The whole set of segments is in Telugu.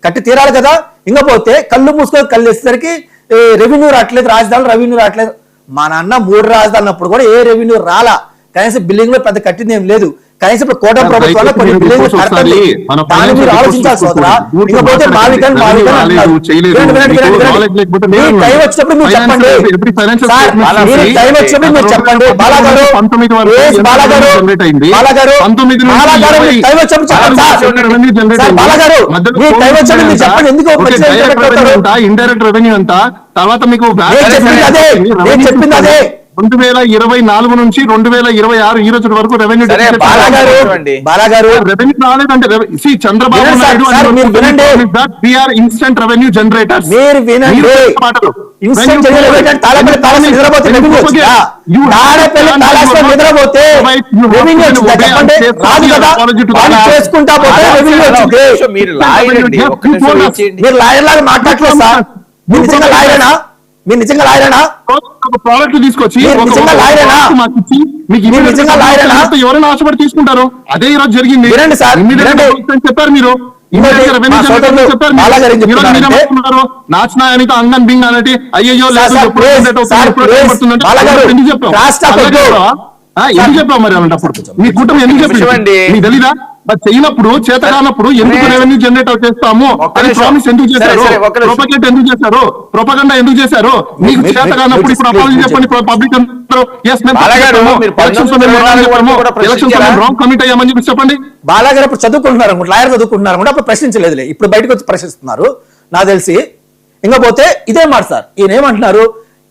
కట్టి తీరాలి కదా. ఇంకపోతే కళ్ళు మూసుకొని కళ్ళు వేసేసరికి రెవెన్యూ రావట్లేదు, రాజధానిలో రెవెన్యూ రావట్లేదు. మా నాన్న 3 రాజధానులు అప్పుడు కూడా ఏ రెవెన్యూ రాలా, కనీసం బిల్డింగ్ లో పెద్ద కట్టింది ఏం లేదు. కనీసం ఇప్పుడు కోట ప్రభుత్వంలో కొన్ని బిల్డింగ్ కడతండి, దాన్ని మీరు ఆలోచించాలి సోదరా. ఇకపోతే మావికన్ టైం వచ్చినప్పుడు మీరు చెప్పండి, టైం వచ్చినప్పుడు మీరు చెప్పండి. బాలాగారు టైం వచ్చినప్పుడు చెప్పండి సార్. బాలాగారు మీ టైం వచ్చినప్పుడు మీరు చెప్పండి. ఎందుకు ఇండైరెక్ట్ రెవెన్యూ అంతా తర్వాత మీకు చెప్పింది అదే 2024 నుంచి 2026 ఈ రోజు వరకు రెవెన్యూ రెవెన్యూ రాలేదంటే Chandrababu Naidu instant revenue generators. మీరు నిజంగా లాయరేనా? ప్రోడక్ట్ తీసుకొచ్చి ఎవరైనా ఆశపడి తీసుకుంటారు. అదే ఈ రోజు జరిగింది. చెప్పారు మీరు నాచనాయానికి అంగన్ బింగ్ అనేది అయ్యో ఎందుకు చెప్పావు మరి అలాంటప్పుడు మీ కుటుంబం ఎందుకు చెప్పండి మీకు తెలీదా? చేయనప్పుడు చేత కానప్పుడు ఎందుకు రెవెన్యూ జనరేట్ చేస్తాము అని ప్రామిస్ ఎందుకు చేశారు? ప్రొపగేట్ ఎందుకు చేశారు? ప్రొపగండా ఎందుకు చేశారు? మీకు చేత కానప్పుడు ఇప్పుడు అపాలజీ చెప్పండి పబ్లిక్ అందరూ రాంగ్ కమిట్ అయ్యామని చెప్పి చెప్పండి. బాలాగారు ఇప్పుడు చదువుకుంటున్నారు, లాయర్ చదువుకుంటున్నారు కూడా అప్పుడు ప్రశ్నించలేదులే, ఇప్పుడు బయటకు వచ్చి ప్రశ్నిస్తున్నారు నాకు తెలిసి. ఇంకపోతే ఇదే మాట సార్, ఈయన ఏమంటున్నారు,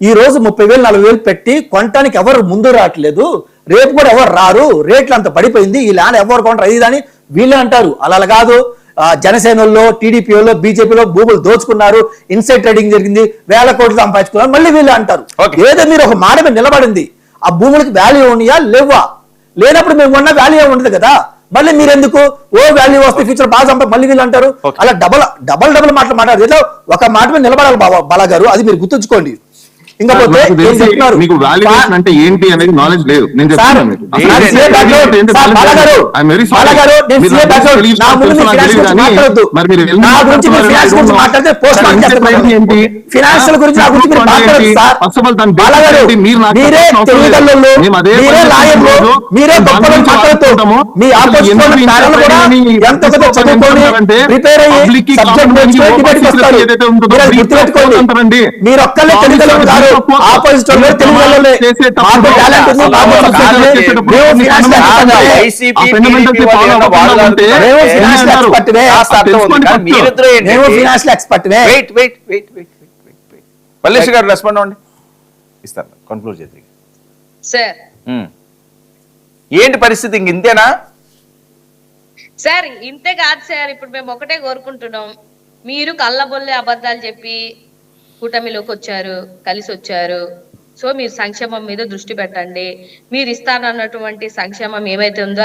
ఈ రోజు 30,000 40,000 పెట్టి కొనటానికి ఎవరు ముందు రావట్లేదు, రేపు కూడా ఎవరు రారు, రేట్లు అంత పడిపోయింది, ఈ ల్యాండ్ ఎవరు కొంటారు అది అని వీళ్ళే అంటారు. అలా కాదు, జనసేనలో టీడీపీలో బీజేపీలో భూములు దోచుకున్నారు, ఇన్సైడ్ ట్రేడింగ్ జరిగింది, 1000 కోట్లు సంపాదించుకున్నారు, మళ్ళీ వీళ్ళే అంటారు. ఏదో మీరు ఒక మాట మీద నిలబడింది, ఆ భూములకు వాల్యూ ఉన్నాయా లేవా? లేనప్పుడు మేము ఉన్న వాల్యూ ఉండదు కదా, మళ్ళీ మీరెందుకు వాల్యూ వస్తే ఫ్యూచర్ బాగా మళ్ళీ వీళ్ళు అంటారు. అలా డబల్ మాట్లాడారు. ఏదో ఒక మాట మీద నిలబడాలి బాలాగారు, అది మీరు గుర్తుంచుకోండి. ఇంకపోతే మీకు వాల్యుయేషన్ అంటే ఏంటి అనేది నాలెడ్జ్ లేదు. నేను చెప్తాను మీరు ఒక్కలే తెలుగు ఆపోజిట్ మల్లేష్ గారు రెస్పాండ్ అవ్వండి, ఇస్తారు కన్క్లూడ్ చేద్దాం సార్. ఏంటి పరిస్థితి ఇంక ఇంతేనా సార్? ఇంతే కాదు సార్, ఇప్పుడు మేము ఒకటే కోరుకుంటున్నాం, మీరు కళ్ళబొల్లి అబద్ధాలు చెప్పి కూటమిలోకి వచ్చారు, కలిసి వచ్చారు. సో మీరు సంక్షేమం మీద దృష్టి పెట్టండి. మీరు ఇస్తానన్నటువంటి సంక్షేమం ఏమైతే ఉందో